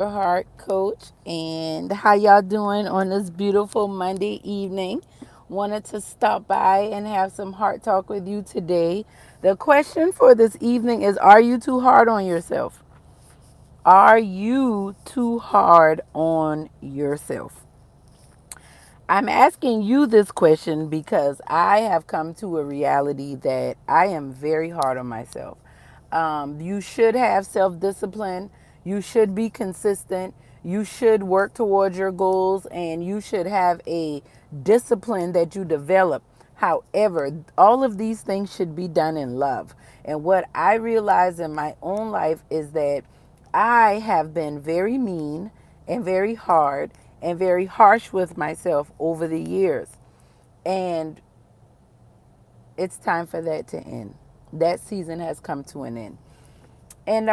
your heart coach, and how y'all doing on this beautiful Monday evening? Wanted to stop by and have some heart talk with you today. The question for this evening is, are you too hard on yourself? Are you too hard on yourself? I'm asking you this question because I have come to a reality that I am very hard on myself. You should have self discipline. You should be consistent. You should work towards your goals and you should have a discipline that you develop. However, all of these things should be done in love. And what I realize in my own life is that I have been very mean and very hard and very harsh with myself over the years. And it's time for that to end. That season has come to an end. And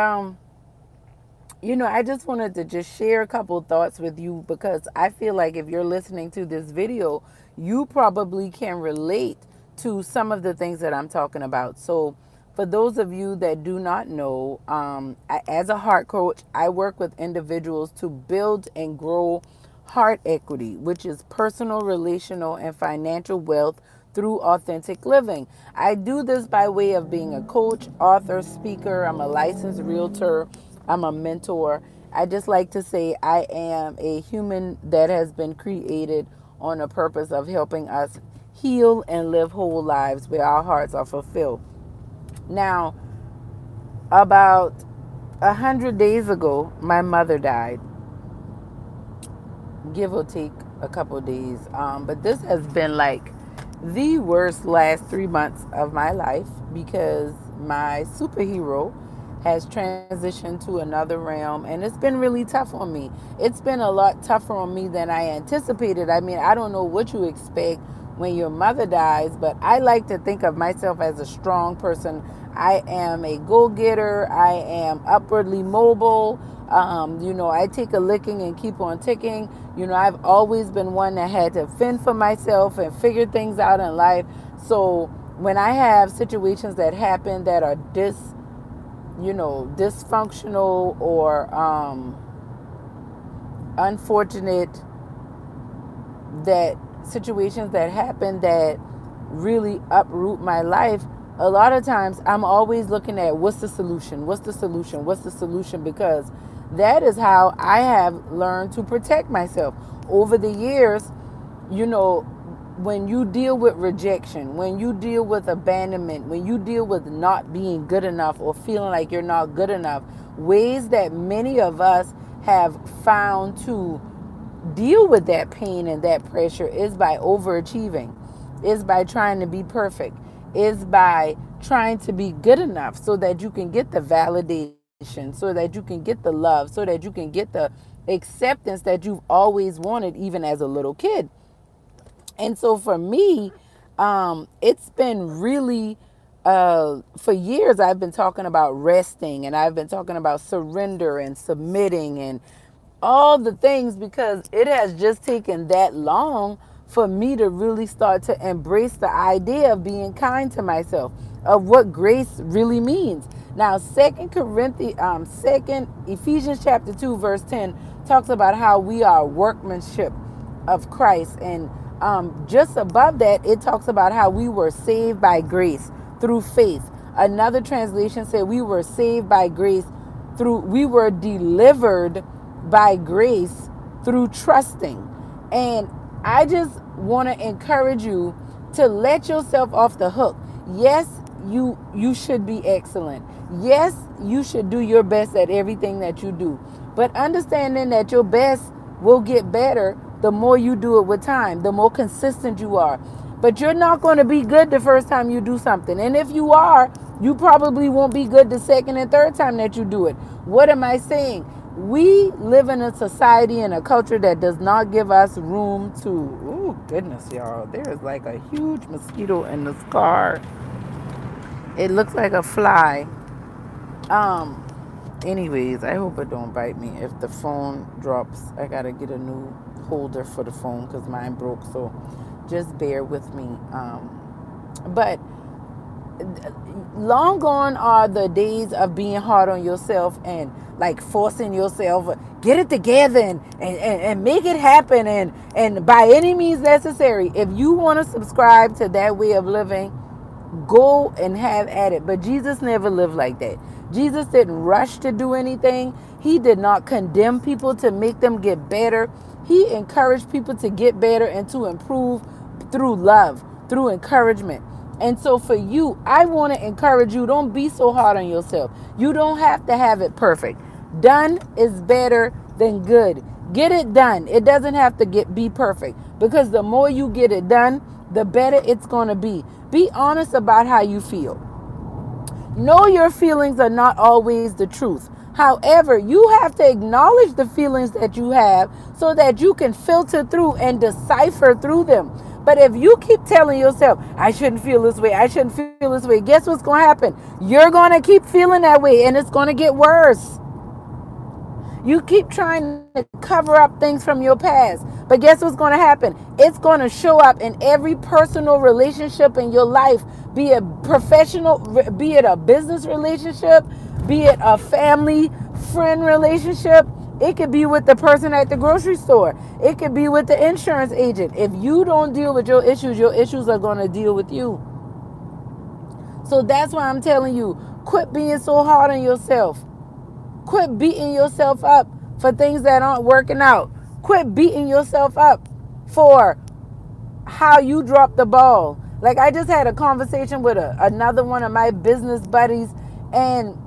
I just wanted to just share a couple thoughts with you because I feel like if you're listening to this video, you probably can relate to some of the things that I'm talking about. So, for those of you that do not know, as a heart coach, I work with individuals to build and grow heart equity, which is personal, relational, and financial wealth through authentic living. I do this by way of being a coach, author, speaker. I'm a licensed realtor. I'm a mentor. I just like to say I am a human that has been created on a purpose of helping us heal and live whole lives where our hearts are fulfilled. Now, about 100 days ago, my mother died, give or take a couple of days. But this has been like the worst last 3 months of my life because my superhero has transitioned to another realm and it's been really tough on me. It's been a lot tougher on me than I anticipated. I mean, I don't know what you expect when your mother dies, but I like to think of myself as a strong person. I am a go getter, I am upwardly mobile. I take a licking and keep on ticking. I've always been one that had to fend for myself and figure things out in life. So when I have situations that happen that are dysfunctional or unfortunate, that situations that happen that really uproot my life, a lot of times I'm always looking at what's the solution, what's the solution, what's the solution, because that is how I have learned to protect myself over the years. you know when you deal with rejection, when you deal with abandonment, when you deal with not being good enough or feeling like you're not good enough, ways that many of us have found to deal with that pain and that pressure is by overachieving, is by trying to be perfect, is by trying to be good enough so that you can get the validation, so that you can get the love, so that you can get the acceptance that you've always wanted, even as a little kid. And so for me, it's been really, for years, I've been talking about resting and I've been talking about surrender and submitting and all the things because it has just taken that long for me to really start to embrace the idea of being kind to myself, of what grace really means. Now, Second Ephesians chapter 2, verse 10 talks about how we are workmanship of Christ. And just above that, it talks about how we were saved by grace through faith. Another translation said we were saved by grace we were delivered by grace through trusting. And I just want to encourage you to let yourself off the hook. Yes, you should be excellent. Yes, you should do your best at everything that you do. But understanding that your best will get better the more you do it with time, the more consistent you are. But you're not going to be good the first time you do something. And if you are, you probably won't be good the second and third time that you do it. What am I saying? We live in a society and a culture that does not give us room to, oh goodness, y'all, there is like a huge mosquito in this car. It looks like a fly. Um, Anyways, I hope it don't bite me. If the phone drops, I gotta get a new holder for the phone because mine broke. So just bear with me. But long gone are the days of being hard on yourself and like forcing yourself, get it together and make it happen, and by any means necessary. If you want to subscribe to that way of living, go and have at it. But Jesus never lived like that. Jesus didn't rush to do anything. He did not condemn people to make them get better. He encouraged people to get better and to improve through love, through encouragement. And so for you, I want to encourage you, don't be so hard on yourself. You don't have to have it perfect. Done is better than good. Get it done. It doesn't have to be perfect, because the more you get it done, the better it's going to be. Be honest about how you feel. Know your feelings are not always the truth. However, you have to acknowledge the feelings that you have so that you can filter through and decipher through them. But if you keep telling yourself, I shouldn't feel this way, I shouldn't feel this way, guess what's going to happen? You're going to keep feeling that way, and it's going to get worse. You keep trying to cover up things from your past. But guess what's going to happen? It's going to show up in every personal relationship in your life, be it professional, be it a business relationship, be it a family, friend relationship. It could be with the person at the grocery store. It could be with the insurance agent. If you don't deal with your issues are going to deal with you. So that's why I'm telling you, quit being so hard on yourself. Quit beating yourself up for things that aren't working out. Quit beating yourself up for how you dropped the ball. Like, I just had a conversation with another one of my business buddies, and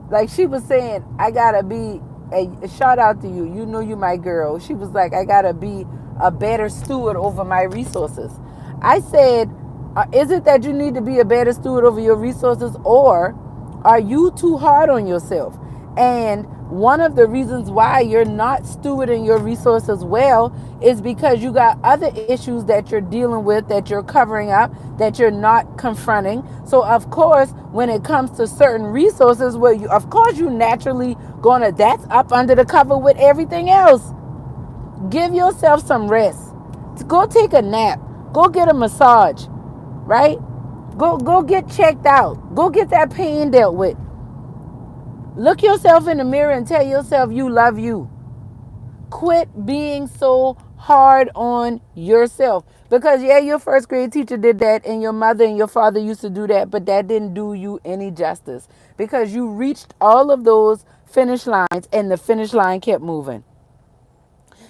like she was saying, I gotta be a shout out to you. You know you my girl. She was like, I gotta be a better steward over my resources. I said, is it that you need to be a better steward over your resources, or are you too hard on yourself? And one of the reasons why you're not stewarding your resources well is because you got other issues that you're dealing with, that you're covering up, that you're not confronting. So of course, when it comes to certain resources, where you, of course, you naturally gonna, that's up under the cover with everything else. Give yourself some rest. Go take a nap. Go get a massage, right? Go get checked out. Go get that pain dealt with. Look yourself in the mirror and tell yourself you love you. Quit being so hard on yourself. Because yeah, your first grade teacher did that, and your mother and your father used to do that, but that didn't do you any justice, because you reached all of those finish lines and the finish line kept moving.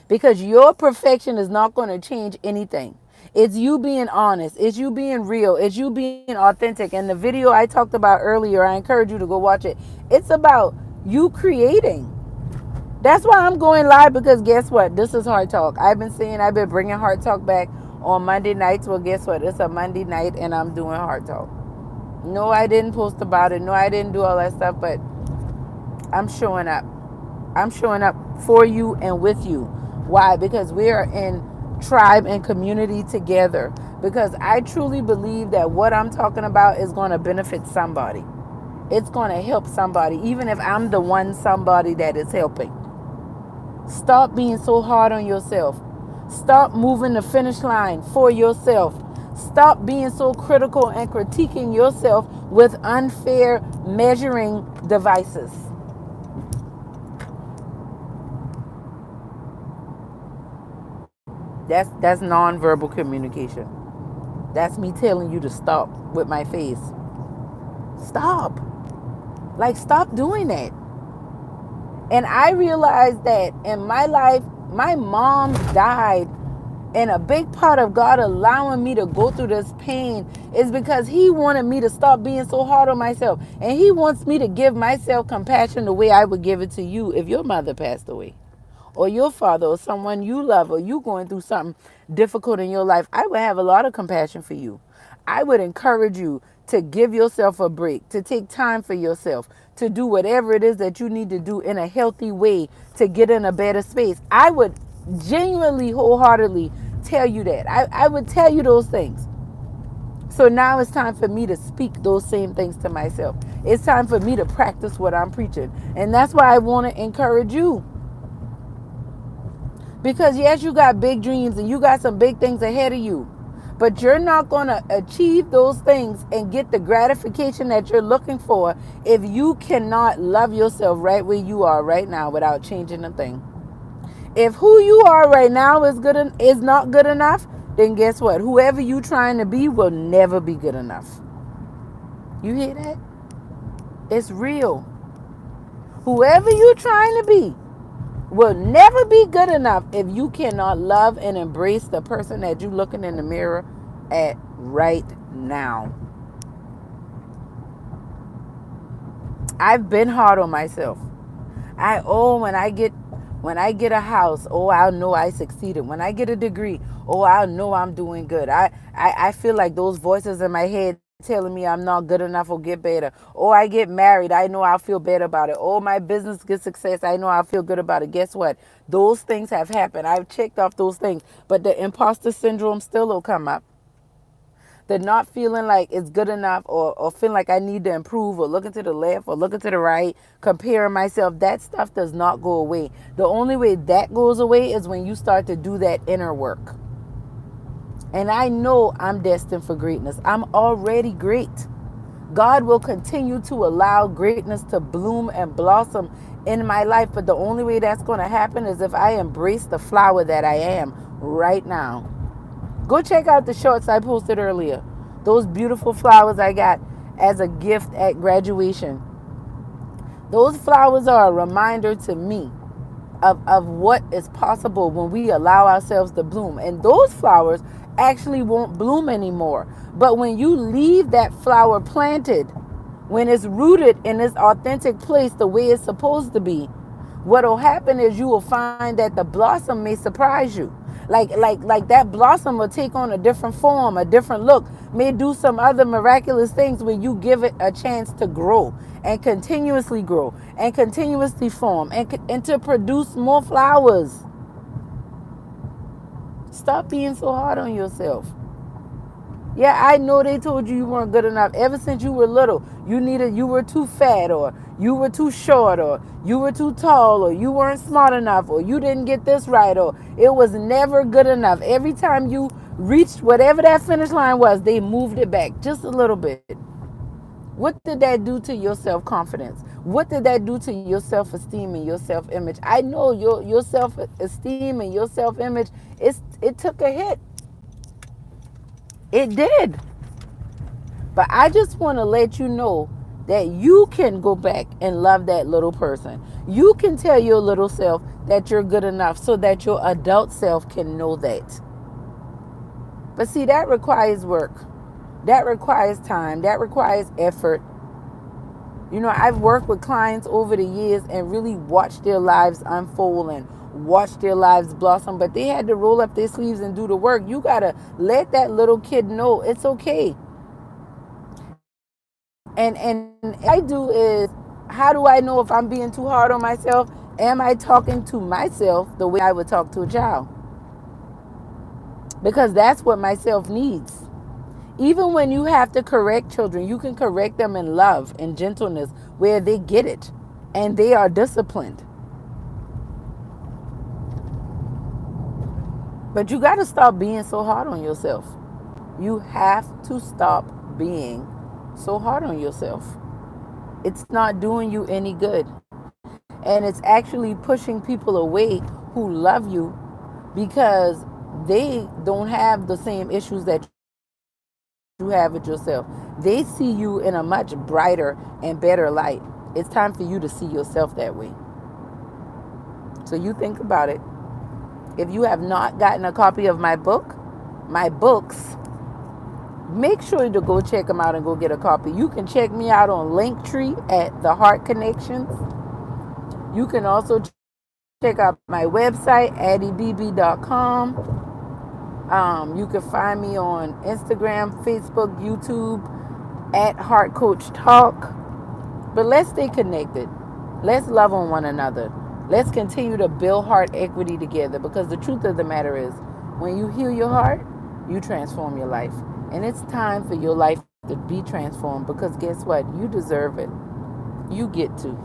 Because your perfection is not going to change anything. It's you being honest. It's you being real. It's you being authentic. And the video I talked about earlier, I encourage you to go watch it. It's about you creating. That's why I'm going live, because guess what? This is Heart Talk. I've been bringing Heart Talk back on Monday nights. Well, guess what? It's a Monday night and I'm doing Heart Talk. No, I didn't post about it. No, I didn't do all that stuff, but I'm showing up. I'm showing up for you and with you. Why? Because we are in tribe and community together. Because I truly believe that what I'm talking about is going to benefit somebody. It's going to help somebody, even if I'm the one somebody that is helping. Stop being so hard on yourself. Stop moving the finish line for yourself. Stop being so critical and critiquing yourself with unfair measuring devices. That's nonverbal communication. That's me telling you to stop with my face. Stop. Like, stop doing that. And I realized that in my life, my mom died. And a big part of God allowing me to go through this pain is because He wanted me to stop being so hard on myself. And He wants me to give myself compassion the way I would give it to you if your mother passed away, or your father, or someone you love, or you going through something difficult in your life. I would have a lot of compassion for you. I would encourage you to give yourself a break, to take time for yourself, to do whatever it is that you need to do in a healthy way to get in a better space. I would genuinely, wholeheartedly tell you that. I would tell you those things. So now it's time for me to speak those same things to myself. It's time for me to practice what I'm preaching. And that's why I want to encourage you. Because yes, you got big dreams and you got some big things ahead of you. But you're not going to achieve those things and get the gratification that you're looking for if you cannot love yourself right where you are right now without changing a thing. If who you are right now is not good enough, then guess what? Whoever you trying to be will never be good enough. You hear that? It's real. Whoever you trying to be will never be good enough if you cannot love and embrace the person that you looking in the mirror at right now. I've been hard on myself. When I get a house, oh, I'll know I succeeded. When I get a degree, oh, I'll know I'm doing good. I feel like those voices in my head telling me I'm not good enough or get better. Oh, I get married, I know I'll feel better about it. Oh, my business gets success, I know I'll feel good about it. Guess what? Those things have happened. I've checked off those things, but the imposter syndrome still will come up. The not feeling like it's good enough, or feeling like I need to improve, or looking to the left or looking to the right, comparing myself, that stuff does not go away. The only way that goes away is when you start to do that inner work. And I know I'm destined for greatness. I'm already great. God will continue to allow greatness to bloom and blossom in my life. But the only way that's going to happen is if I embrace the flower that I am right now. Go check out the shorts I posted earlier. Those beautiful flowers I got as a gift at graduation. Those flowers are a reminder to me of what is possible when we allow ourselves to bloom. And those flowers actually won't bloom anymore. But when you leave that flower planted, when it's rooted in its authentic place the way it's supposed to be, what will happen is you will find that the blossom may surprise you. Like that blossom will take on a different form, a different look, may do some other miraculous things when you give it a chance to grow and continuously form and to produce more flowers. Stop being so hard on yourself. Yeah, I know they told you weren't good enough ever since you were little. You were too fat, or you were too short, or you were too tall, or you weren't smart enough, or you didn't get this right, or it was never good enough. Every time you reached whatever that finish line was, they moved it back just a little bit. What did that do to your self-confidence? What did that do to your self-esteem and your self-image? I know your self-esteem and your self-image, it took a hit. It did. But I just want to let you know that you can go back and love that little person. You can tell your little self that you're good enough so that your adult self can know that. But see, that requires work. That requires time. That requires effort. You know, I've worked with clients over the years and really watched their lives unfold and watched their lives blossom, but they had to roll up their sleeves and do the work. You got to let that little kid know it's okay. And I do is, how do I know if I'm being too hard on myself? Am I talking to myself the way I would talk to a child? Because that's what myself needs. Even when you have to correct children, you can correct them in love and gentleness where they get it and they are disciplined. But you got to stop being so hard on yourself. You have to stop being so hard on yourself. It's not doing you any good. And it's actually pushing people away who love you because they don't have the same issues that you have with yourself. They see you in a much brighter and better light. It's time for you to see yourself that way. So you think about it. If you have not gotten a copy of my books, make sure to go check them out and go get a copy. You can check me out on Linktree at The Heart Connections. You can also check out my website, addiebb.com. You can find me on Instagram, Facebook, YouTube at Heart Coach Talk. But let's stay connected. Let's love on one another. Let's continue to build heart equity together, because the truth of the matter is, when you heal your heart, you transform your life. And it's time for your life to be transformed, because guess what? You deserve it. You get to.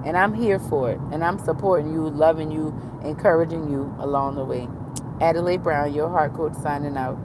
And I'm here for it. And I'm supporting you, loving you, encouraging you along the way. Adelai Brown, your heart coach, signing out.